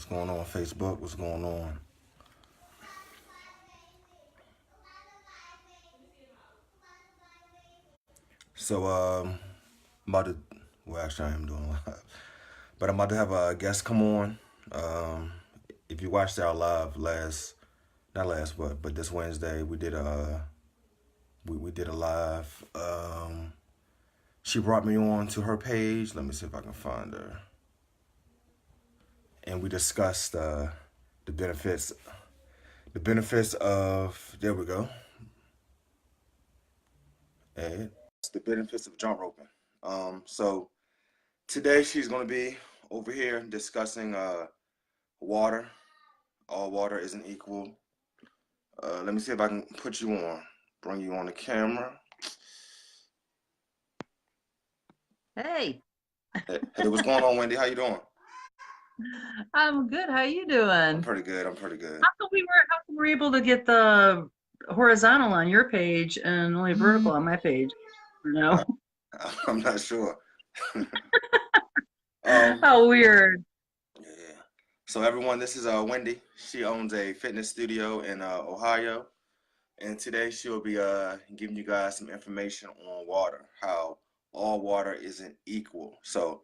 going on, Facebook? What's going on? So, I'm about to, well, actually, I am doing live, but I'm about to have a guest come on. Um, if you watched our live not last, but this Wednesday, we did a live. She brought me on to her page. Let me see if I can find her. And we discussed the benefits, the benefits of, there we go, Ed. The benefits of jump roping. So today she's going to be over here discussing water. All water isn't equal. Let me see if I can put you on, bring you on the camera. Hey, Hey, what's going on, Wendy? How you doing? I'm good. How you I'm doing? pretty good. I'm pretty good. How come we were able to get the horizontal on your page and only vertical on my page? No. Uh, I'm not sure. um, How weird. yeah. So everyone, this is Wendy. She owns a fitness studio in Ohio, and today she'll be giving you guys some information on water, how all water isn't equal. So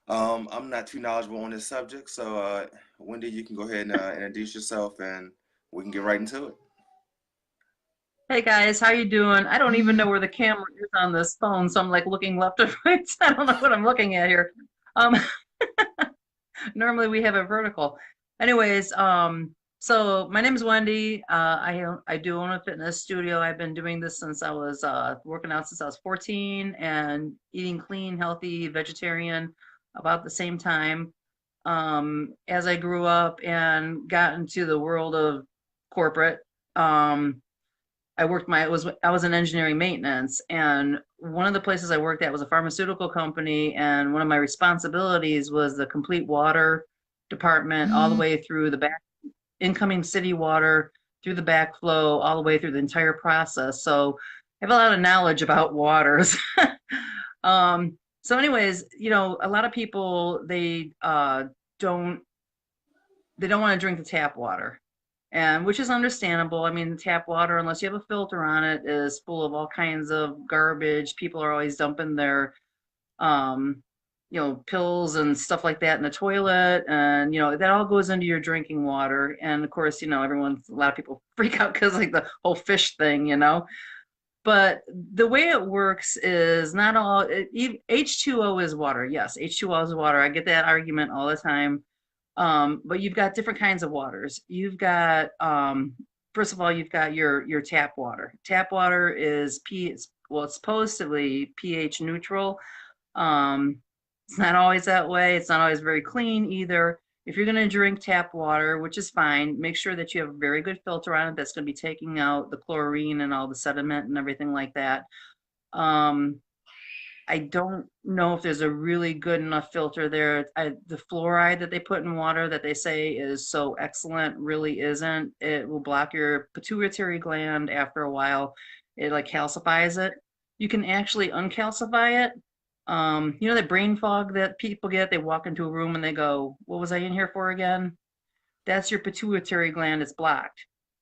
I'm not too knowledgeable on this subject, so Wendy, you can go ahead and introduce yourself, and we can get right into it. Hey guys, how you doing? I don't even know where the camera is on this phone, so I'm like looking left and right. I don't know what I'm looking at here. Um, Normally we have a vertical. Anyways, so my name is Wendy. I do own a fitness studio. I've been doing this since I was working out since I was 14 and eating clean, healthy, vegetarian about the same time. As I grew up and got into the world of corporate, I was in engineering maintenance, and one of the places I worked at was a pharmaceutical company, and one of my responsibilities was the complete water department all the way through the back incoming city water through the backflow all the way through the entire process. So I have a lot of knowledge about waters. So anyways, a lot of people don't they don't want to drink the tap water, and which is understandable. I mean, tap water, unless you have a filter on it, is full of all kinds of garbage. People are always dumping their um, pills and stuff like that in the toilet, and that all goes into your drinking water. And of course, a lot of people freak out because like the whole fish thing. But the way it works is not H2O is water. Yes, H2O is water. I get that argument all the time. But you've got different kinds of waters. You've got first of all, you've got your tap water. Tap water is it's supposedly pH neutral. Um, it's not always that way. It's not always very clean either. If you're going to drink tap water, which is fine, make sure that you have a very good filter on it that's going to be taking out the chlorine and all the sediment and everything like that. Um, I don't know if there's a really good enough filter there. The fluoride that they put in water that they say is so excellent really isn't. It will block your pituitary gland after a while. It like calcifies it. You can actually uncalcify it. That brain fog that people get, they walk into a room and they go, "What was I in here for again?" That's your pituitary gland is blocked.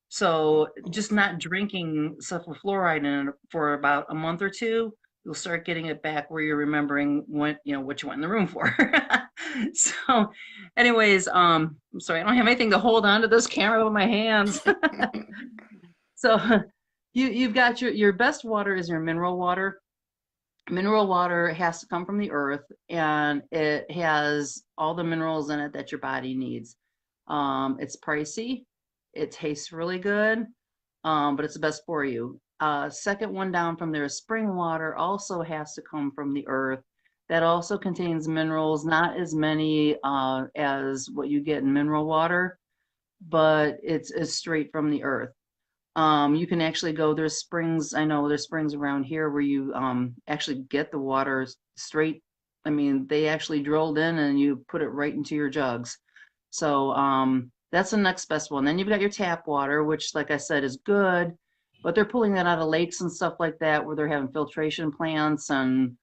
So just not drinking stuff with fluoride in it for about a month or two, you'll start getting it back where you're remembering what you went in the room for. So anyways, I'm sorry, I don't have anything to hold on to this camera with my hands. So you've got your best water is your mineral water. Mineral water has to come from the earth, and it has all the minerals in it that your body needs. It's pricey. It tastes really good, but it's the best for you. Second one down from there is spring water, also has to come from the earth. That also contains minerals, not as many as what you get in mineral water, but it's straight from the earth. You can actually go, there's springs, I know there's springs around here where you actually get the water straight. I mean, they actually drilled in and you put it right into your jugs. So that's the next best one. Then you've got your tap water, which, like I said, is good, but they're pulling that out of lakes and stuff like that where they're having filtration plants and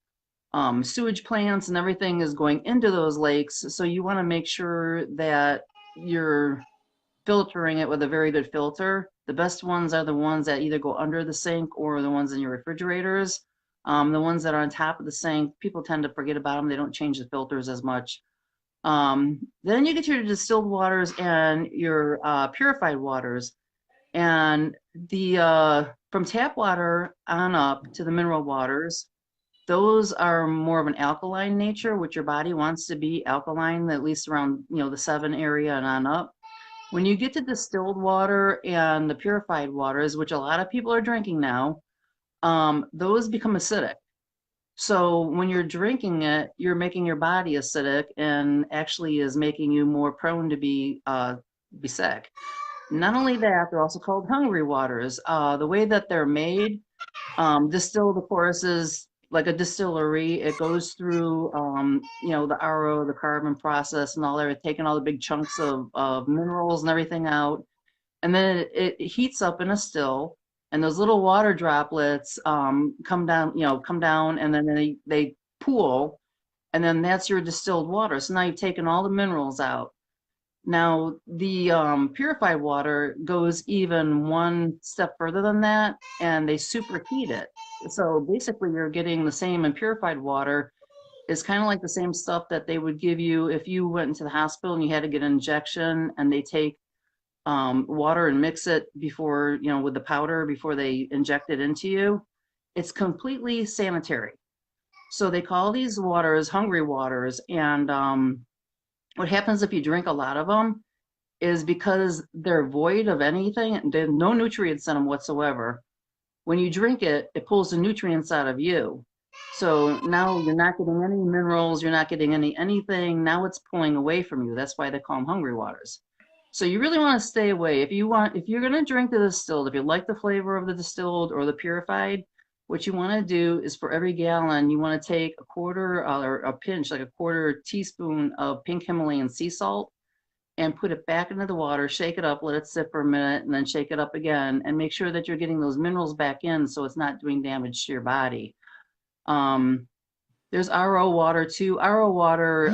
sewage plants and everything is going into those lakes. So you want to make sure that you're filtering it with a very good filter. The best ones are the ones that either go under the sink or the ones in your refrigerators. The ones that are on top of the sink, people tend to forget about them. They don't change the filters as much. Then you get your distilled waters and your purified waters. And the from tap water on up to the mineral waters, those are more of an alkaline nature, which your body wants to be alkaline, at least around, the 7 area and on up. When you get to distilled water and the purified waters, which a lot of people are drinking now, those become acidic. So when you're drinking it, you're making your body acidic and actually is making you more prone to be sick. Not only that, they're also called hungry waters. The way that they're made, distilled, of course, is like a distillery. It goes through, the RO, the carbon process and all that, taking all the big chunks of minerals and everything out. And then it heats up in a still, and those little water droplets come down, and then they pool, and then that's your distilled water. So now you've taken all the minerals out. Now, the purified water goes even one step further than that, and they superheat it. So basically, you're getting the same in purified water. It's kind of like the same stuff that they would give you if you went into the hospital and you had to get an injection, and they take water and mix it before, with the powder before they inject it into you. It's completely sanitary. So they call these waters hungry waters. And what happens if you drink a lot of them is because they're void of anything, there's no nutrients in them whatsoever. When you drink it, it pulls the nutrients out of you. So now you're not getting any minerals, you're not getting anything. Now it's pulling away from you. That's why they call them hungry waters. So you really want to stay away. If you're going to drink the distilled, if you like the flavor of the distilled or the purified, what you want to do is for every gallon, you want to take a quarter or a pinch, like a quarter teaspoon of pink Himalayan sea salt, and put it back into the water, shake it up, let it sit for a minute, and then shake it up again, and make sure that you're getting those minerals back in so it's not doing damage to your body. Um, there's RO water too. RO water,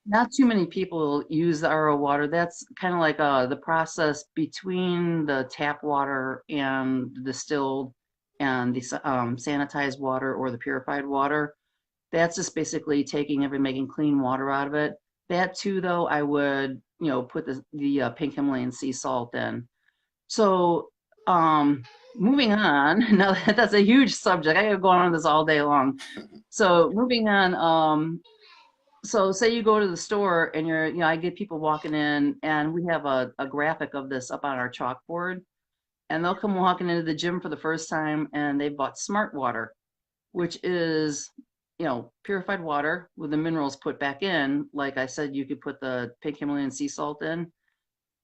not too many people use the RO water. That's kind of like the process between the tap water and the distilled and the sanitized water or the purified water. That's just basically making clean water out of it. That too, though, I would, put the pink Himalayan sea salt in. So, moving on, now that's a huge subject. I could go on with this all day long. So moving on, so say you go to the store and I get people walking in and we have a graphic of this up on our chalkboard, and they'll come walking into the gym for the first time and they bought smart water, which is, purified water with the minerals put back in. Like I said, you could put the pink Himalayan sea salt in,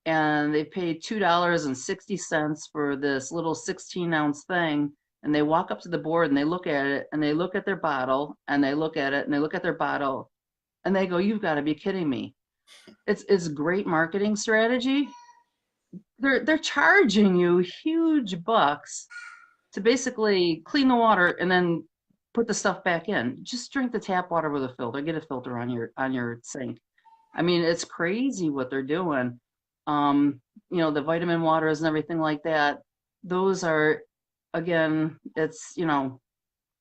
and they paid $2.60 for this little 16-ounce thing. And they walk up to the board and they look at it and they look at their bottle and they look at it and they look at their bottle and they go, "You've got to be kidding me." It's great marketing strategy. They're charging you huge bucks to basically clean the water and then put the stuff back in. Just drink the tap water with a filter. Get a filter on your sink. I mean, it's crazy what they're doing. The vitamin waters and everything like that. Those are, again, it's,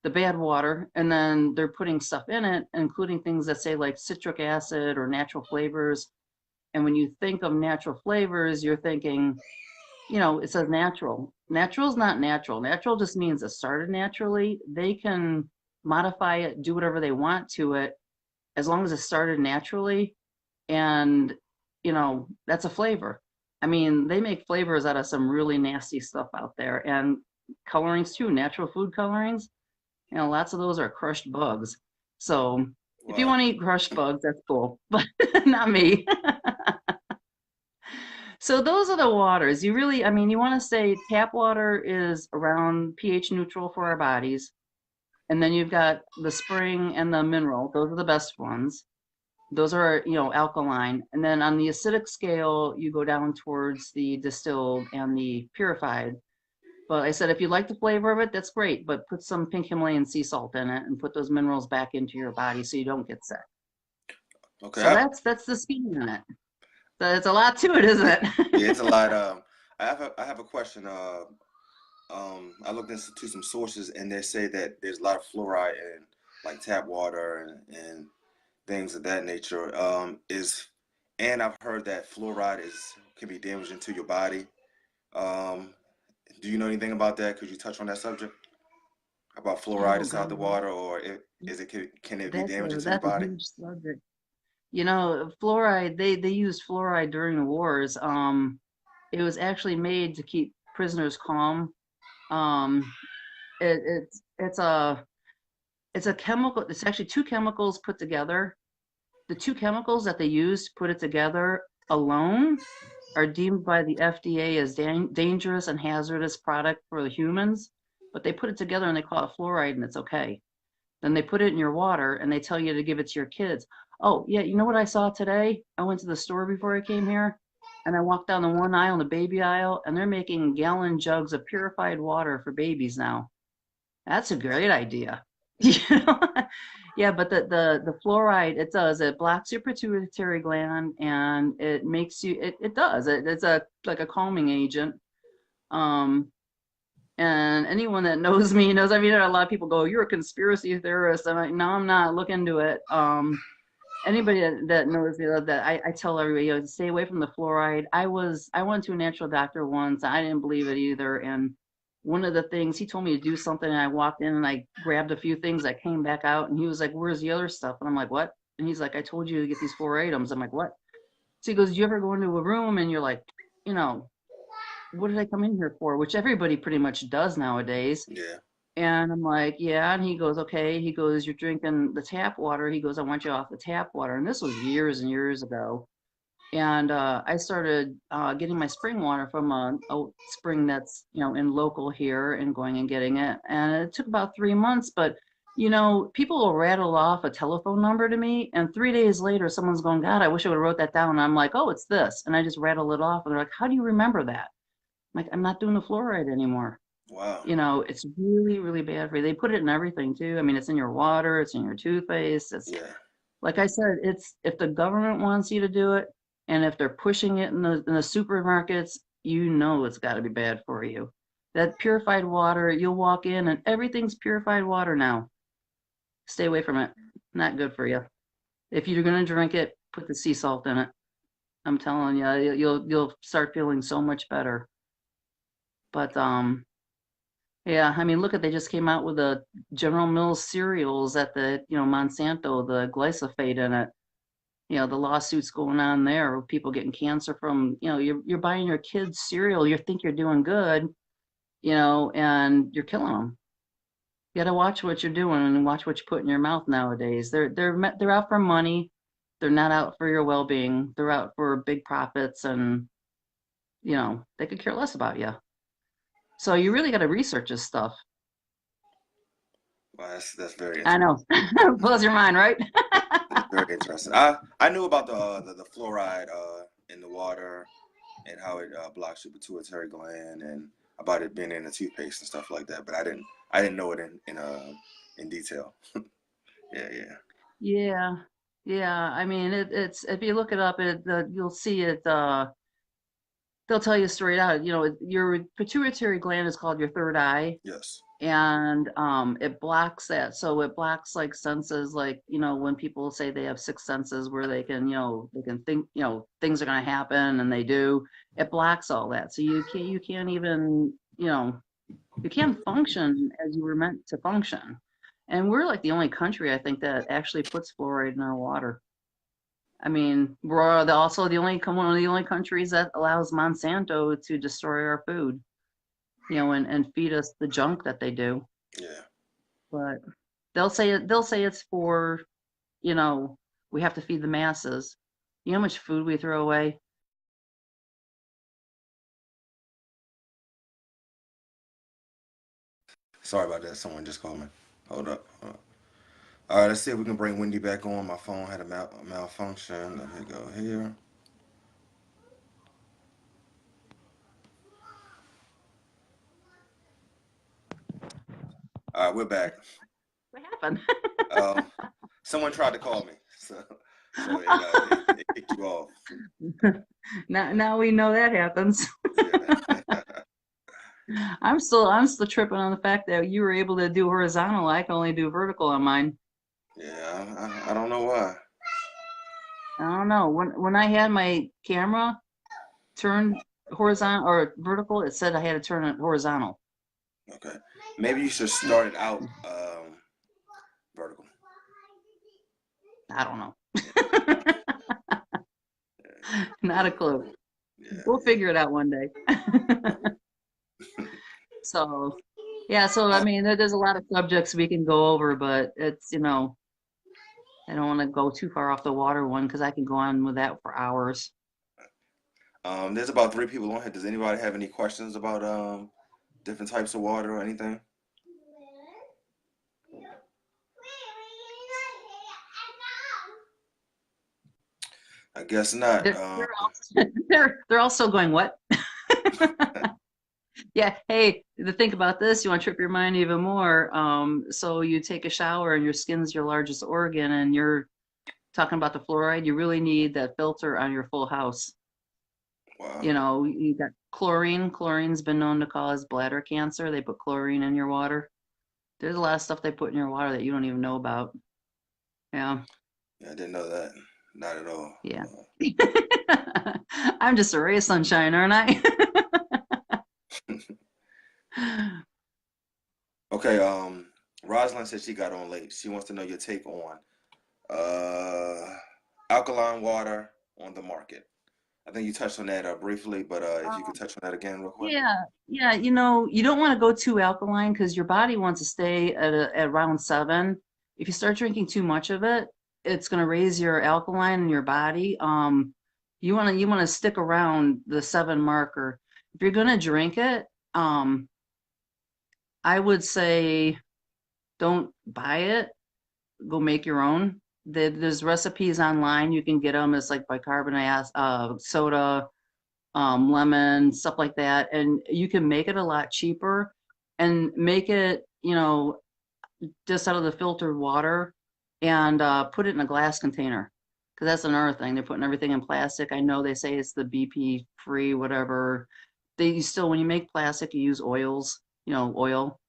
the bad water, and then they're putting stuff in it, including things that say like citric acid or natural flavors. And when you think of natural flavors, you're thinking, it says natural. Natural is not natural. Natural just means it started naturally. They can modify it, do whatever they want to it, as long as it started naturally. And, that's a flavor. I mean, they make flavors out of some really nasty stuff out there, and colorings too, natural food colorings. Lots of those are crushed bugs. So if you Wow. want to eat crushed bugs, that's cool, but not me. So those are the waters. You want to say tap water is around pH neutral for our bodies. And then you've got the spring and the mineral. Those are the best ones. Those are, alkaline. And then on the acidic scale, you go down towards the distilled and the purified. But I said, if you like the flavor of it, that's great. But put some pink Himalayan sea salt in it and put those minerals back into your body so you don't get sick. Okay. So that's the speed on it. So it's a lot to it, isn't Yeah, it's a it? lot. I have a question. I looked into some sources, and they say that there's a lot of fluoride in like tap water and things of that nature. And I've heard that fluoride is can be damaging to your body. Um, do you know anything about that? Could you touch on that subject about fluoride Oh inside the God, water, or can it be that's damaging a to your body? huge subject. You know, fluoride, they used fluoride during the wars. It was actually made to keep prisoners calm. Um, it's it's a chemical. It's actually two chemicals put together. The two chemicals that they used to put it together alone are deemed by the FDA as dangerous and hazardous product for the humans, but they put it together and they call it fluoride and it's okay. Then they put it in your water and they tell you to give it to your kids. Oh, yeah, you know what I saw today? I went to the store before I came here and I walked down the one aisle, the baby aisle, and they're making gallon jugs of purified water for babies now. That's a great idea. You know? Yeah, but the fluoride, it does, it blocks your pituitary gland and it makes you it does. It's a like a calming agent. Um and anyone that knows me knows, I mean, a lot of people go, "You're a conspiracy theorist." I'm like, "No, I'm not. Look into it." Anybody that knows me that I tell everybody, you know, stay away from the fluoride. I went to a natural doctor once. I didn't believe it either, and one of the things he told me to do something, and I walked in and I grabbed a few things. I came back out, and he was like, "Where's the other stuff?" And I'm like, "What?" And he's like, "I told you to get these four items." I'm like, "What?" So he goes, "Do you ever go into a room and you're like, you know, what did I come in here for?" Which everybody pretty much does nowadays. Yeah. And I'm like, yeah. And he goes, okay. He goes, you're drinking the tap water. He goes, I want you off the tap water. And this was years and years ago. And I started getting my spring water from a spring that's, you know, in local here and going and getting it. And it took about 3 months, but you know, people will rattle off a telephone number to me, and 3 days later, someone's going, God, I wish I would have wrote that down. And I'm like, oh, it's this. And I just rattle it off. And they're like, how do you remember that? I'm like, I'm not doing the fluoride anymore. Wow. You know, it's really, really bad for you. They put it in everything too. I mean, it's in your water, it's in your toothpaste. It's Yeah. like I said, it's if the government wants you to do it and if they're pushing it in the supermarkets, you know it's got to be bad for you. That purified water, you'll walk in and everything's purified water now. Stay away from it. Not good for you. If you're going to drink it, put the sea salt in it. I'm telling you, you'll start feeling so much better. But yeah, I mean, look at they just came out with the General Mills cereals at the, you know, Monsanto, the glyphosate in it. You know, the lawsuits going on there with people getting cancer from, you know, you're buying your kids cereal, you think you're doing good, you know, and you're killing them. You got to watch what you're doing and watch what you put in your mouth nowadays. They're out for money. They're not out for your well-being. They're out for big profits and, you know, they could care less about you. So you really got to research this stuff. Wow, that's very I interesting. know. Blows your mind, right? That's very interesting. I knew about the fluoride in the water and how it blocks your pituitary gland and about it being in the toothpaste and stuff like that. But I didn't know it in detail. Yeah, yeah, Yeah. Yeah. I mean, it's if you look it up, you'll see it. They'll tell you straight out. You know, your pituitary gland is called your third eye, yes, and it blocks that. So it blocks like senses, like you know, when people say they have six senses where they can, you know, they can think, you know, things are going to happen, and they do. It blocks all that, so you can't even, you know, you can't function as you were meant to function. And we're like the only country, I think, that actually puts fluoride in our water. I mean, we're also the only one of the only countries that allows Monsanto to destroy our food, you know, and feed us the junk that they do. yeah. But they'll say it's for, you know, we have to feed the masses. You know how much food we throw away? Sorry about that. Someone just called me. Hold up. Hold up. All right, let's see if we can bring Wendy back on. My phone had a malfunction. Let me go here. All right, we're back. What happened? Um, Someone tried to call me, so it Kicked you off. Now we know that happens. Yeah. I'm still tripping on the fact that you were able to do horizontal. I can only do vertical on mine. Yeah, I don't know why. I don't know. When I had my camera turned horizontal or vertical, it said I had to turn it horizontal. Okay. Maybe you should start it out vertical. I don't know. Yeah, Not a clue. yeah, We'll yeah. figure it out one day. So, yeah, so I Uh, mean, there's a lot of subjects we can go over, but it's, I don't want to go too far off the water one because I can go on with that for hours. there's about three people on here. Does anybody have any questions about different types of water or anything? I guess not. They're also, they're also going, what? Yeah, hey, to think about this, you want to trip your mind even more. So you take a shower and your skin's your largest organ, and you're talking about the fluoride, you really need that filter on your full house. Wow. You got chlorine. Chlorine's been known to cause bladder cancer. They put chlorine in your water. There's a lot of stuff they put in your water that you don't even know about. Yeah, Yeah, I didn't know that. Not at all. yeah. I'm just a ray of sunshine, aren't I? Okay, Rosalind said she got on late. She wants to know your take on uh alkaline water on the market. I think you touched on that briefly, but if you could touch on that again real quick. Yeah, yeah, you don't want to go too alkaline because your body wants to stay at around 7. If you start drinking too much of it, it's going to raise your alkaline in your body. You want to stick around the 7 marker. If you're going to drink it, um, I would say don't buy it. Go make your own. There's recipes online. You can get them. It's like bicarbonate, soda, lemon, stuff like that. And you can make it a lot cheaper and make it, just out of the filtered water and put it in a glass container. Because that's another thing. They're putting everything in plastic. I know they say it's the BP free, whatever. You still, when you make plastic, you use oils, oil.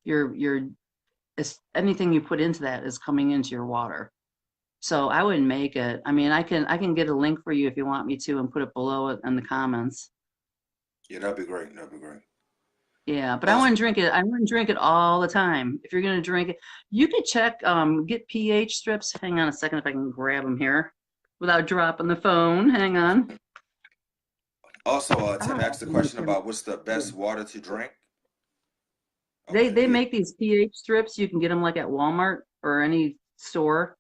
Your it's anything you put into that is coming into your water. So I wouldn't make it. I mean, I can get a link for you if you want me to and put it below it in the comments. Yeah, that'd be great. That'd be great. Yeah, but I Also, wouldn't drink it. I wouldn't drink it all the time. If you're gonna drink it, you could check, get pH strips. Hang on a second if I can grab them here without dropping the phone. Hang on. I Tim don't asked the know. question about what's the Yeah. best water to drink. They Okay, they yeah. make these pH strips. You can get them like at Walmart or any store,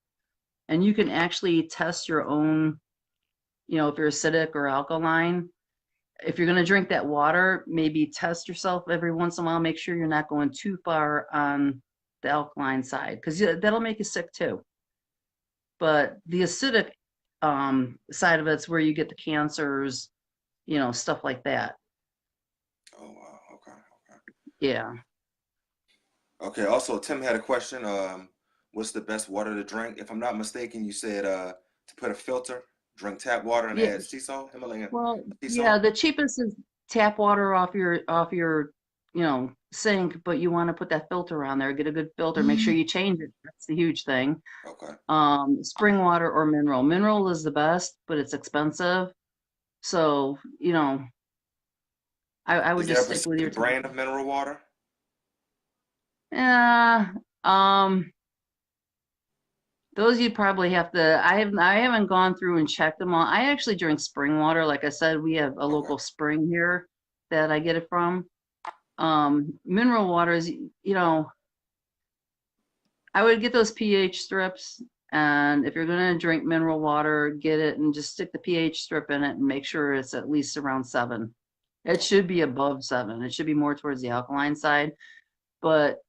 and you can actually test your own, if you're acidic or alkaline. If you're going to drink that water, maybe test yourself every once in a while. Make sure you're not going too far on the alkaline side because that'll make you sick too. But the acidic side of it's where you get the cancers, stuff like that. Oh wow. Okay. Okay. Yeah. Okay. Also, Tim had a question. What's the best water to drink? If I'm not mistaken, you said to put a filter, drink tap water and Yeah. add sea salt, Himalayan Well, sea yeah, salt. the cheapest is tap water off your sink, but you want to put that filter on there. Get a good filter. Make sure you change it. That's the huge thing. Okay. Spring water or mineral. Mineral is the best, but it's expensive. So, I would Is there a just stick with your specific tap. brand of mineral water? Yeah, those you probably have to. I haven't gone through and checked them all. I actually drink spring water. Like I said, we have a Okay. local spring here that I get it from. Mineral waters, I would get those pH strips, and if you're gonna drink mineral water, get it and just stick the pH strip in it and make sure it's at least around 7. It should be above 7. It should be more towards the alkaline side. But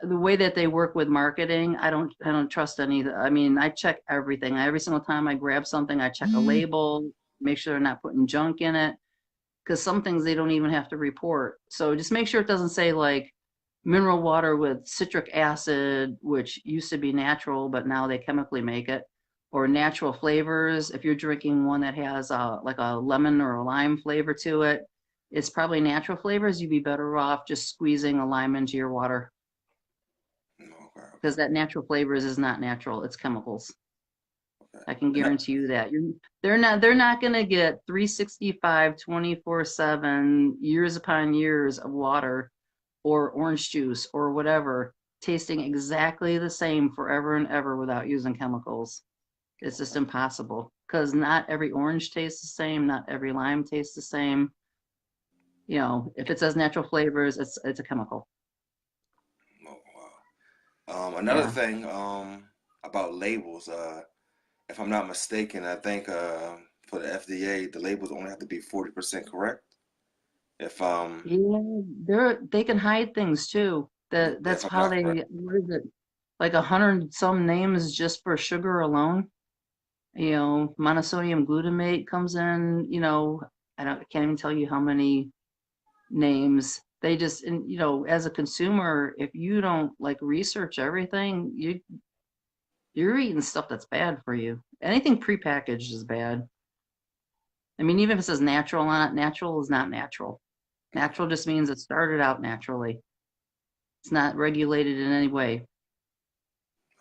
the way that they work with marketing, I don't trust any. I mean, I check everything. Every single time I grab something, I check a label, make sure they're not putting junk in it, because some things they don't even have to report. So just make sure it doesn't say like mineral water with citric acid, which used to be natural, but now they chemically make it, or natural flavors. If you're drinking one that has like a lemon or a lime flavor to it, it's probably natural flavors. You'd be better off just squeezing a lime into your water Okay, because okay, that natural flavors is not natural. It's chemicals. okay. I can And guarantee you that. They're not going to get 365, 24/7, years upon years of water or orange juice or whatever tasting exactly the same forever and ever without using chemicals. It's just impossible because not every orange tastes the same, not every lime tastes the same. If it says natural flavors, it's a chemical. oh, wow. Another Yeah. thing about labels, if I'm not mistaken, I think for the FDA, the labels only have to be 40% correct. If Yeah, they can hide things too. yeah, That's if I'm how not correct. they, what is it? Like 100 some names just for sugar alone. Monosodium glutamate comes in, I can't even tell you how many names. They just, and as a consumer, if you don't like research everything, you're eating stuff that's bad for you. Anything prepackaged is bad. I mean, even if it says natural on it, natural is not natural. Natural just means it started out naturally. It's not regulated in any way.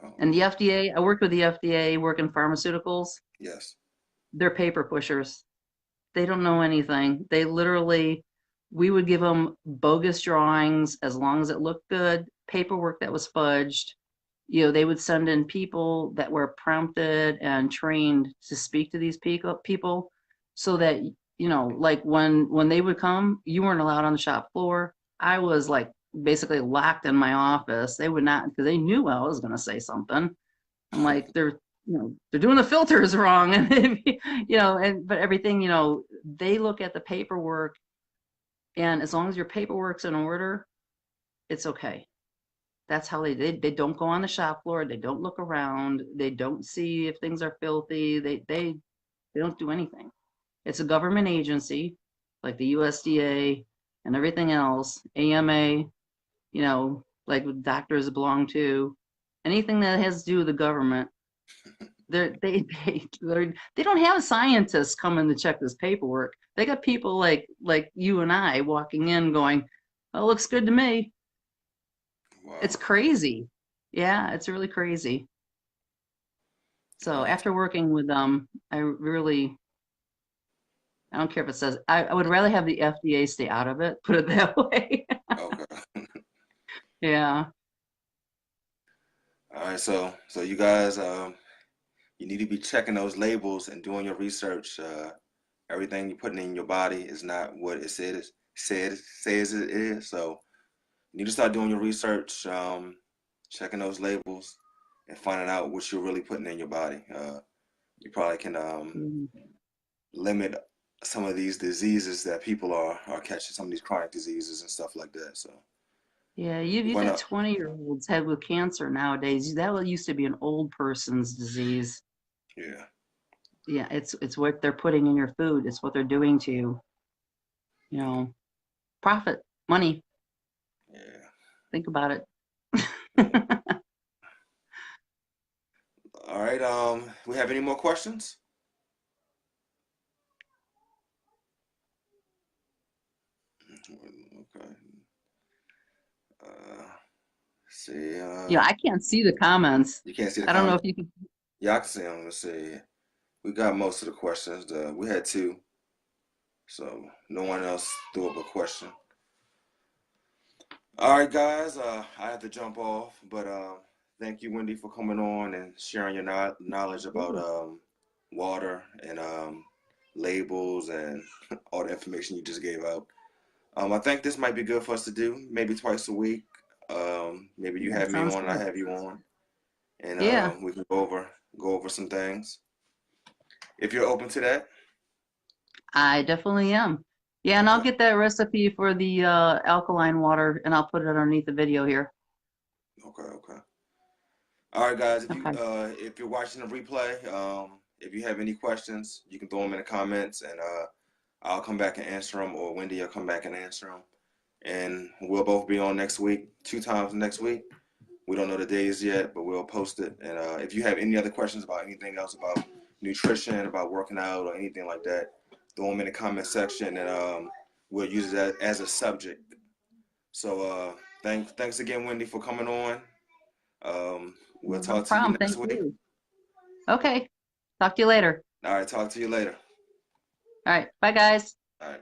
Oh, And the FDA, I worked with the FDA, work in pharmaceuticals. yes. They're paper pushers. They don't know anything. They literally, we would give them bogus drawings as long as it looked good, paperwork that was fudged. They would send in people that were prompted and trained to speak to these people so that, like when they would come, you weren't allowed on the shop floor. I was like basically locked in my office. They would not, because they knew I was going to say something. I'm like, they're doing the filters wrong. And, but everything, they look at the paperwork, and as long as your paperwork's in order, it's okay. That's how they don't go on the shop floor. They don't look around. They don't see if things are filthy. They don't do anything. It's a government agency like the USDA and everything else, AMA, like doctors belong to. Anything that has to do with the government, they don't have scientists coming to check this paperwork. They got people like you and I walking in going, "Oh, looks good to me." It's Wow. crazy. Yeah, it's really crazy. So Uh, after working with them, I don't care if it says, I would rather have the FDA stay out of it, put it that way. okay. Yeah. All right. So you guys, you need to be checking those labels and doing your research. Everything you're putting in your body is not what it says it is. So you need to start doing your research, checking those labels, and finding out what you're really putting in your body. You probably can Mhm. limit some of these diseases that people are catching, some of these chronic diseases and stuff like that. So Yeah, you we're got gonna, 20-year-olds had with cancer nowadays. That used to be an old person's disease. yeah, Yeah, it's what they're putting in your food. It's what they're doing to you. You know, profit, money. yeah, Think about it. yeah. All right. We have any more questions? Okay. Uh, see, I can't see the comments. you can't see the I don't know comment. if you can. Yeah, I can see them. Let's see. We got most of the questions. We had two, so no one else threw up a question. All right, guys. I have to jump off, but thank you, Wendy, for coming on and sharing your knowledge about water and labels and all the information you just gave out. I think this might be good for us to do, maybe twice a week. Maybe you That have me sounds on, I good. have you on, and Yeah, we can go over some things. If you're open to that. I definitely am. Yeah, and I'll Okay. get that recipe for the alkaline water and I'll put it underneath the video here. Okay. Okay. All right, guys. Okay. If you're watching the replay, if you have any questions, you can throw them in the comments, and I'll come back and answer them, or Wendy will come back and answer them, and we'll both be on next week, two times next week. We don't know the days yet, but we'll post it. And if you have any other questions about anything else about nutrition, about working out, or anything like that, throw them in the comment section, and we'll use it as a subject. So thanks again, Wendy, for coming on. We'll No talk to you problem. next Thank week. you. Okay. Talk to you later. All right, talk to you later. All right. Bye, guys. All right.